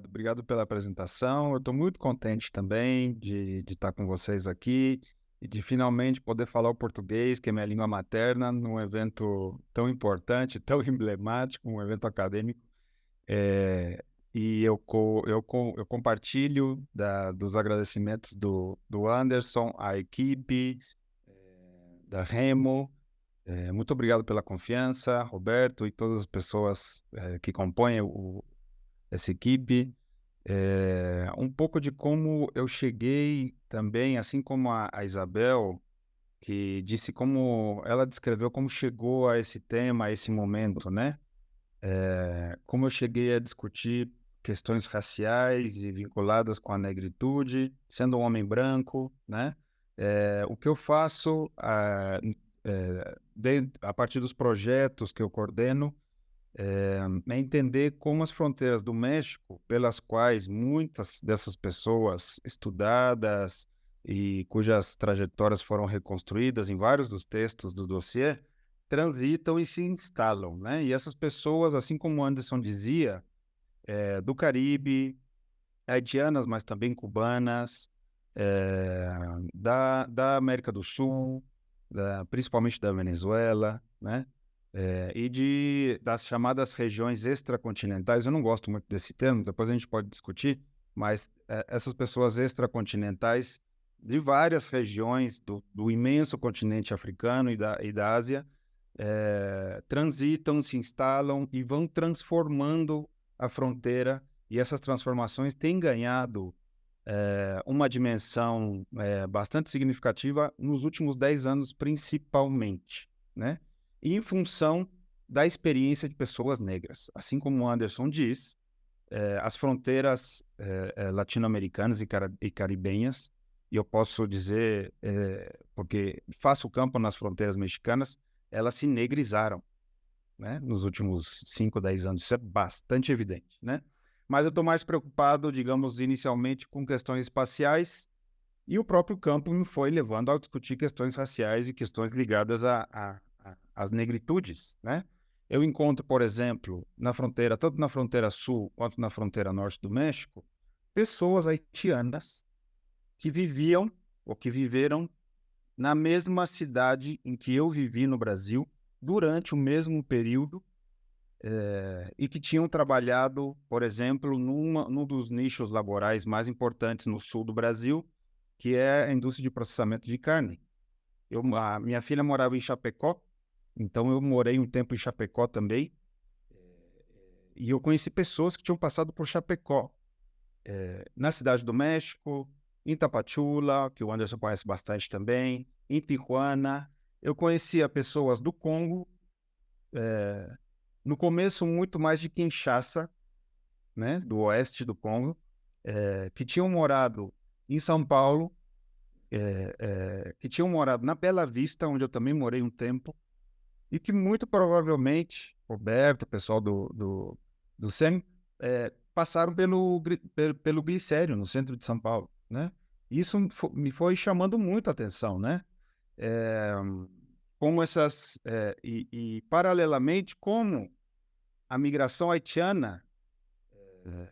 Obrigado pela apresentação. Eu estou muito contente também de estar com vocês aqui e de finalmente poder falar o português, que é minha língua materna, num evento tão importante, tão emblemático, um evento acadêmico. Eh, eu compartilho dos agradecimentos do Anderson, à equipe, da Remo. Muito obrigado pela confiança, Roberto e todas as pessoas que compõem essa equipe. Um pouco de como eu cheguei também, assim como a Isabel, que disse como ela descreveu como chegou a esse tema, a esse momento, né? Como eu cheguei a discutir questões raciais e vinculadas com a negritude, sendo um homem branco, né? O que eu faço a partir dos projetos que eu coordeno é entender como as fronteiras do México, pelas quais muitas dessas pessoas estudadas e cujas trajetórias foram reconstruídas em vários dos textos do dossiê, transitam e se instalam, né? E essas pessoas, assim como o Anderson dizia, do Caribe, haitianas, mas também cubanas, eh, da América do Sul, principalmente da Venezuela, né? E das chamadas regiões extracontinentais. Eu não gosto muito desse termo, depois a gente pode discutir, mas essas pessoas extracontinentais de várias regiões do imenso continente africano e da Ásia transitam, se instalam e vão transformando a fronteira, e essas transformações têm ganhado uma dimensão bastante significativa nos últimos 10 anos, principalmente, né? E em função da experiência de pessoas negras. Assim como o Anderson diz, as fronteiras latino-americanas e caribenhas, e eu posso dizer, porque faço campo nas fronteiras mexicanas, elas se negrizaram, né, nos últimos 5, 10 anos. Isso é bastante evidente, né? Mas eu estou mais preocupado, digamos, inicialmente com questões espaciais, e o próprio campo me foi levando a discutir questões raciais e questões ligadas às negritudes, né? Eu encontro, por exemplo, na fronteira, tanto na fronteira sul quanto na fronteira norte do México, pessoas haitianas que viviam ou que viveram na mesma cidade em que eu vivi no Brasil durante o mesmo período e que tinham trabalhado, por exemplo, num dos nichos laborais mais importantes no sul do Brasil, que é a indústria de processamento de carne. A minha filha morava em Chapecó, então eu morei um tempo em Chapecó também, e eu conheci pessoas que tinham passado por Chapecó, na Cidade do México, em Tapachula, que o Anderson conhece bastante também, em Tijuana. Eu conhecia pessoas do Congo, no começo muito mais de Kinshasa, né, do oeste do Congo, que tinham morado em São Paulo, que tinham morado na Bela Vista, onde eu também morei um tempo, e que muito provavelmente, Roberto, o pessoal do SEM, passaram pelo Glicério, no centro de São Paulo, né? Isso me foi chamando muito a atenção, né? Eh, como paralelamente, como a migração haitiana,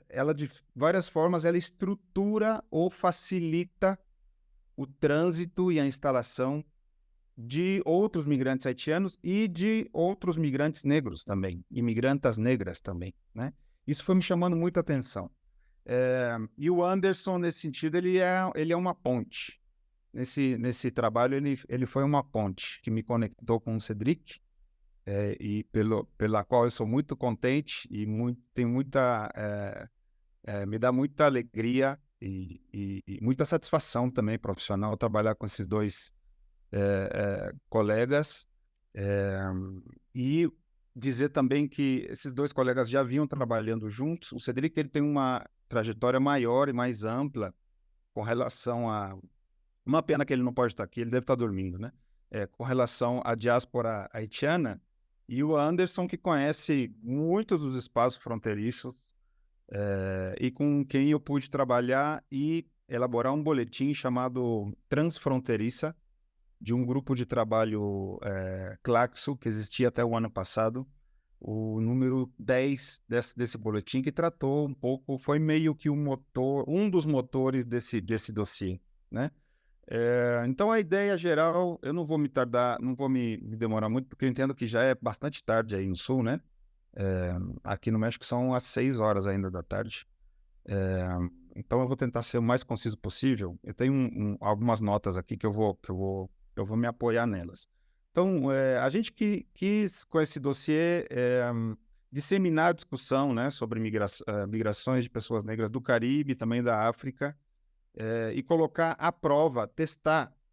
ela de várias formas, ela estrutura ou facilita o trânsito e a instalação de outros migrantes haitianos e de outros migrantes negros também, imigrantas negras também, né? Isso foi me chamando muita atenção. E o Anderson, nesse sentido, ele é uma ponte. Nesse trabalho, ele foi uma ponte que me conectou com o Cedric, e pela qual eu sou muito contente e tenho me dá muita alegria e muita satisfação também profissional trabalhar com esses dois colegas, eh, e dizer também que esses dois colegas já vinham trabalhando juntos. O Cedric, ele tem uma trajetória maior e mais ampla com relação a... Uma pena que ele não pode estar aqui, ele deve estar dormindo, né? Com relação à diáspora haitiana, e o Anderson, que conhece muitos dos espaços fronteiriços, e com quem eu pude trabalhar e elaborar um boletim chamado Transfronteiriça, de um grupo de trabalho Claxo, que existia até o ano passado, o número 10 desse boletim, que tratou um pouco, foi meio que um dos motores desse dossiê, né? Então, a ideia geral, eu não vou me tardar, não vou me demorar muito, porque eu entendo que já é bastante tarde aí no Sul, né? Aqui no México são às 6 horas ainda da tarde. Então, eu vou tentar ser o mais conciso possível. Eu tenho algumas notas aqui que eu vou me apoiar nelas. Então, a gente quis, com esse dossiê, disseminar a discussão, né, sobre migrações de pessoas negras do Caribe, também da África, e colocar à prova,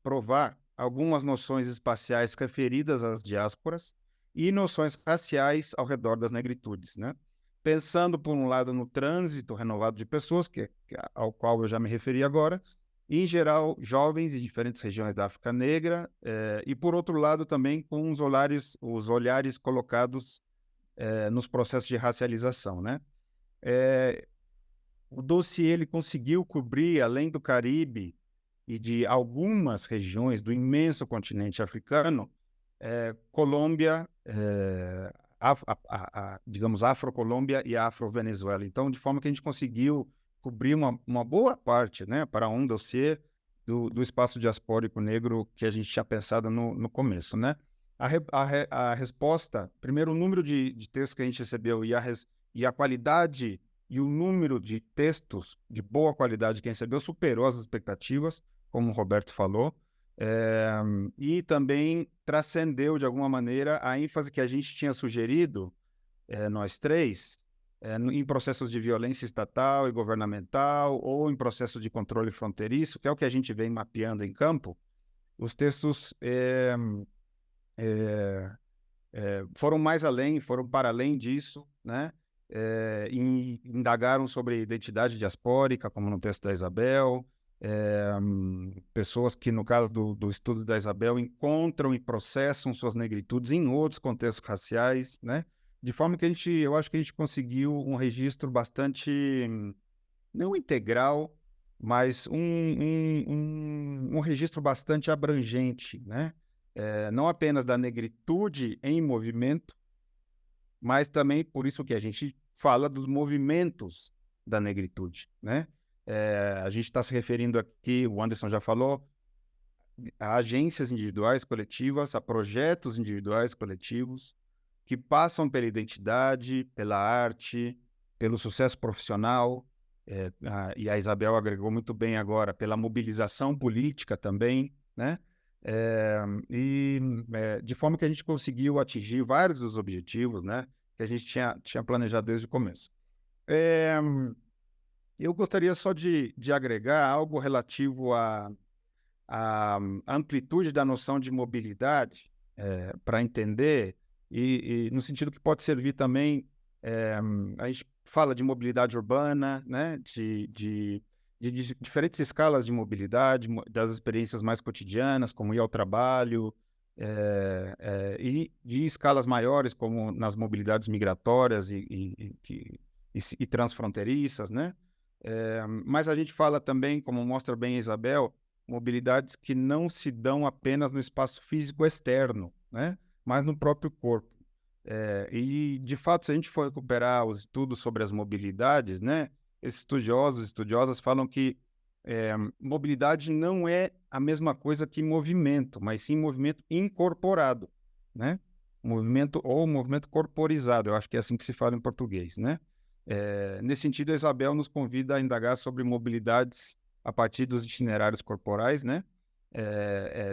provar algumas noções espaciais referidas às diásporas e noções raciais ao redor das negritudes, né? Pensando, por um lado, no trânsito renovado de pessoas, ao qual eu já me referi agora, e, em geral, jovens em diferentes regiões da África Negra, e, por outro lado, também com os olhares colocados nos processos de racialização, né? O dossiê ele conseguiu cobrir, além do Caribe e de algumas regiões do imenso continente africano, Colômbia, digamos, Afro-Colômbia e Afro-Venezuela. Então, de forma que a gente conseguiu cobrir uma boa parte, né, para um dossiê do espaço diaspórico negro que a gente tinha pensado no começo, né? A resposta, primeiro, o número de textos que a gente recebeu e a qualidade e o número de textos de boa qualidade que a gente recebeu superou as expectativas, como o Roberto falou. E também transcendeu, de alguma maneira, a ênfase que a gente tinha sugerido, nós três, em processos de violência estatal e governamental ou em processos de controle fronteiriço, que é o que a gente vem mapeando em campo. Os textos foram mais além, foram para além disso, né? Indagaram sobre identidade diaspórica, como no texto da Isabel, pessoas que, no caso do estudo da Isabel, encontram e processam suas negritudes em outros contextos raciais, né? De forma que eu acho que a gente conseguiu um registro bastante, não integral, mas um registro bastante abrangente, né? Não apenas da negritude em movimento, mas também por isso que a gente fala dos movimentos da negritude, né? A gente está se referindo aqui, o Anderson já falou, a agências individuais coletivas, a projetos individuais coletivos que passam pela identidade, pela arte, pelo sucesso profissional, e a Isabel agregou muito bem agora, pela mobilização política também, né? De forma que a gente conseguiu atingir vários dos objetivos, né, que a gente tinha planejado desde o começo. Eu gostaria só de agregar algo relativo à amplitude da noção de mobilidade, para entender, e no sentido que pode servir também, a gente fala de mobilidade urbana, né, de diferentes escalas de mobilidade, das experiências mais cotidianas, como ir ao trabalho, e de escalas maiores, como nas mobilidades migratórias e transfronteiriças, né? Mas a gente fala também, como mostra bem a Isabel, mobilidades que não se dão apenas no espaço físico externo, né? Mas no próprio corpo. E, de fato, se a gente for recuperar os estudos sobre as mobilidades, né, esses estudiosas falam que mobilidade não é a mesma coisa que movimento, mas sim movimento incorporado, né? Movimento corporizado, eu acho que é assim que se fala em português, né? Nesse sentido, a Isabel nos convida a indagar sobre mobilidades a partir dos itinerários corporais, né?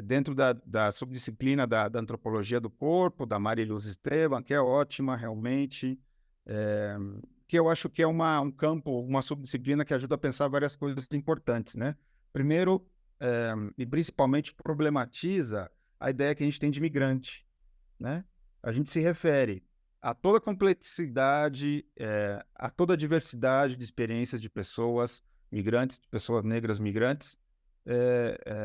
Dentro da subdisciplina da antropologia do corpo, da Maria Luz Esteban, que é ótima realmente, que eu acho que é um campo, uma subdisciplina que ajuda a pensar várias coisas importantes, né? Primeiro, e principalmente problematiza a ideia que a gente tem de migrante, né? A gente se refere a toda a complexidade, a toda a diversidade de experiências de pessoas migrantes, de pessoas negras migrantes,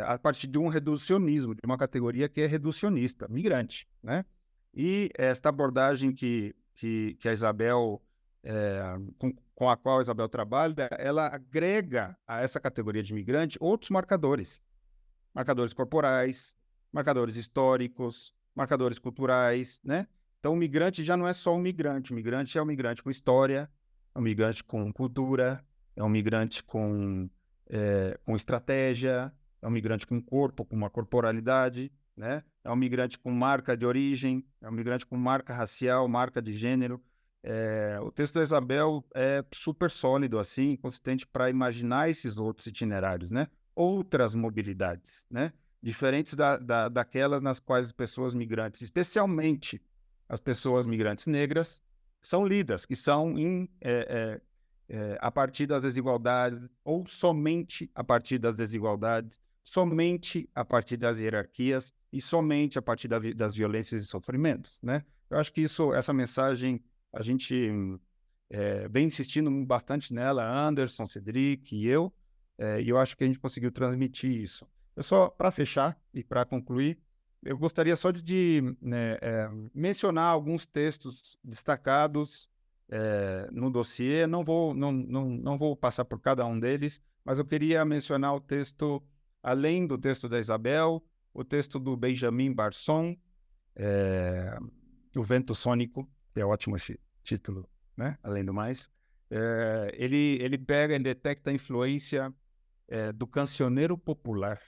a partir de um reducionismo, de uma categoria que é reducionista, migrante, né? E esta abordagem que a Isabel, com a qual a Isabel trabalha, ela agrega a essa categoria de migrante outros marcadores corporais, marcadores históricos, marcadores culturais, né? Então, o migrante já não é só um migrante. O migrante é um migrante com história, é um migrante com cultura, é um migrante com estratégia, é um migrante com corpo, com uma corporalidade, né? É um migrante com marca de origem, é um migrante com marca racial, marca de gênero. O texto da Isabel é super sólido, assim, consistente para imaginar esses outros itinerários, né? Outras mobilidades, né? Diferentes daquelas nas quais as pessoas migrantes, especialmente as pessoas migrantes negras, são lidas, que são a partir das desigualdades, ou somente a partir das desigualdades, somente a partir das hierarquias e somente a partir das violências e sofrimentos, né? Eu acho que essa mensagem, a gente vem insistindo bastante nela, Anderson, Cedric e eu acho que a gente conseguiu transmitir isso. Eu só, para fechar e para concluir, eu gostaria só de mencionar alguns textos destacados no dossiê. Não vou passar por cada um deles, mas eu queria mencionar o texto, além do texto da Isabel, o texto do Benjamin Barson, O Vento Sônico, que é ótimo esse título, né? Além do mais. Ele detecta a influência do cancioneiro popular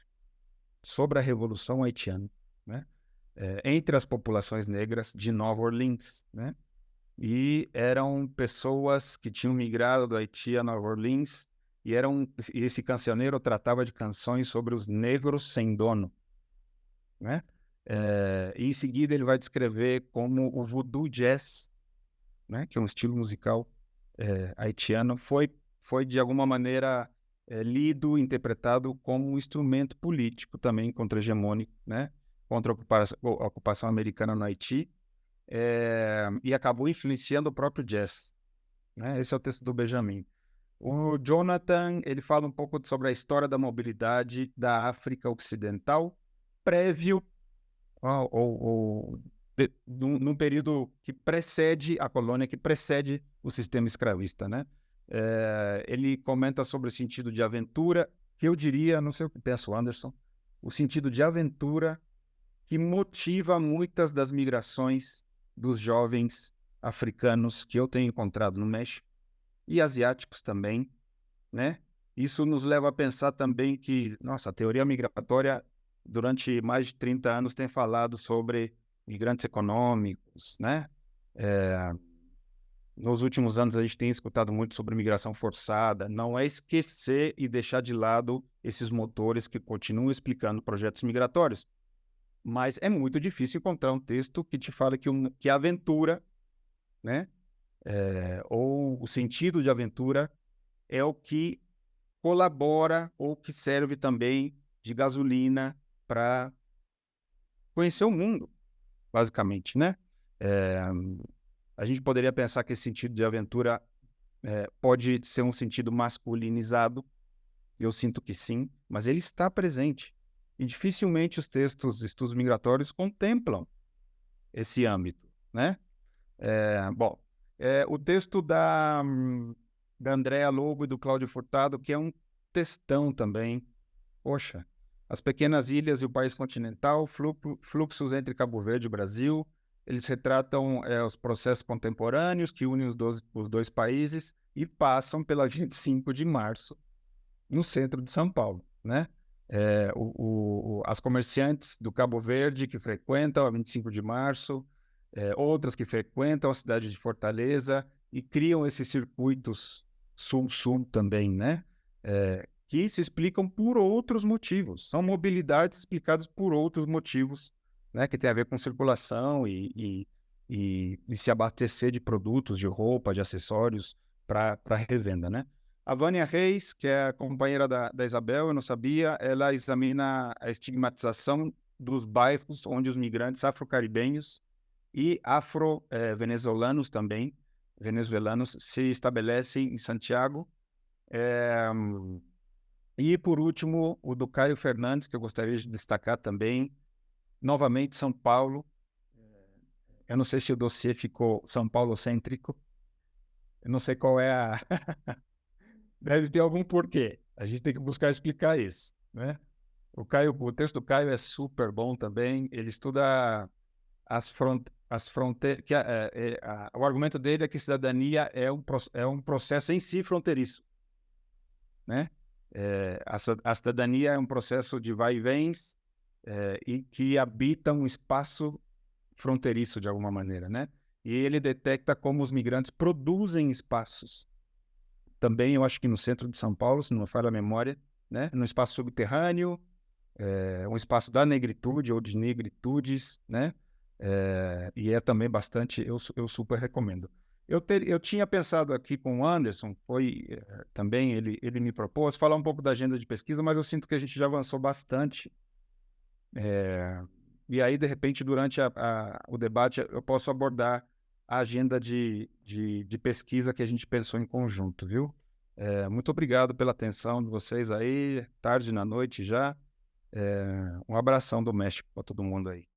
sobre a Revolução Haitiana, né? Entre as populações negras de Nova Orleans, né? E eram pessoas que tinham migrado do Haiti a Nova Orleans, e esse cancioneiro tratava de canções sobre os negros sem dono, né? E em seguida ele vai descrever como o voodoo jazz, né, que é um estilo musical haitiano, foi de alguma maneira lido, interpretado como um instrumento político também contra-hegemônico, né, contra a ocupação americana no Haiti, e acabou influenciando o próprio jazz, né? Esse é o texto do Benjamin. O Jonathan, ele fala um pouco sobre a história da mobilidade da África Ocidental, prévio num período que precede a colônia, que precede o sistema escravista, né? Ele comenta sobre o sentido de aventura, que eu diria, não sei o que pensa o Anderson, o sentido de aventura que motiva muitas das migrações dos jovens africanos que eu tenho encontrado no México, e asiáticos também, né? Isso nos leva a pensar também que, nossa, a teoria migratória, durante mais de 30 anos, tem falado sobre migrantes econômicos, né? Nos últimos anos, a gente tem escutado muito sobre migração forçada. Não é esquecer e deixar de lado esses motores que continuam explicando projetos migratórios. Mas é muito difícil encontrar um texto que te fala que a aventura, né? Ou o sentido de aventura é o que colabora ou que serve também de gasolina para conhecer o mundo, basicamente, né? A gente poderia pensar que esse sentido de aventura pode ser um sentido masculinizado, eu sinto que sim, mas ele está presente. E dificilmente os textos, estudos migratórios contemplam esse âmbito, né? O texto da Andréa Lobo e do Cláudio Furtado, que é um textão também. Poxa, as pequenas ilhas e o país continental, fluxos entre Cabo Verde e Brasil, eles retratam os processos contemporâneos que unem os dois países e passam pela 25 de março, no centro de São Paulo, né? As comerciantes do Cabo Verde que frequentam a 25 de março, outras que frequentam a cidade de Fortaleza e criam esses circuitos sul-sul também, né? Que se explicam por outros motivos. São mobilidades explicadas por outros motivos, né? Que tem a ver com circulação e se abastecer de produtos, de roupa, de acessórios para revenda, né? A Vânia Reis, que é a companheira da Isabel, eu não sabia, ela examina a estigmatização dos bairros onde os migrantes afro-caribenhos e afro-venezuelanos também, venezuelanos, se estabelecem em Santiago. E, por último, o do Caio Fernandes, que eu gostaria de destacar também, novamente São Paulo. Eu não sei se o dossiê ficou São Paulo-cêntrico, eu não sei qual é a... Deve ter algum porquê, a gente tem que buscar explicar isso, né? O texto do Caio é super bom também, ele estuda as fronteiras, o argumento dele é que cidadania é um processo em si fronteiriço, né? A cidadania é um processo de vai e vens, e que habita um espaço fronteiriço de alguma maneira, né? E ele detecta como os migrantes produzem espaços. Também eu acho que no centro de São Paulo, se não me falha a memória, né? No espaço subterrâneo, um espaço da negritude ou de negritudes, né? E é também bastante, eu super recomendo. Eu tinha pensado aqui com o Anderson, também ele me propôs falar um pouco da agenda de pesquisa, mas eu sinto que a gente já avançou bastante. E aí, de repente, durante o debate, eu posso abordar a agenda de pesquisa que a gente pensou em conjunto, viu? Muito obrigado pela atenção de vocês aí, tarde na noite já. Um abração doméstico para todo mundo aí.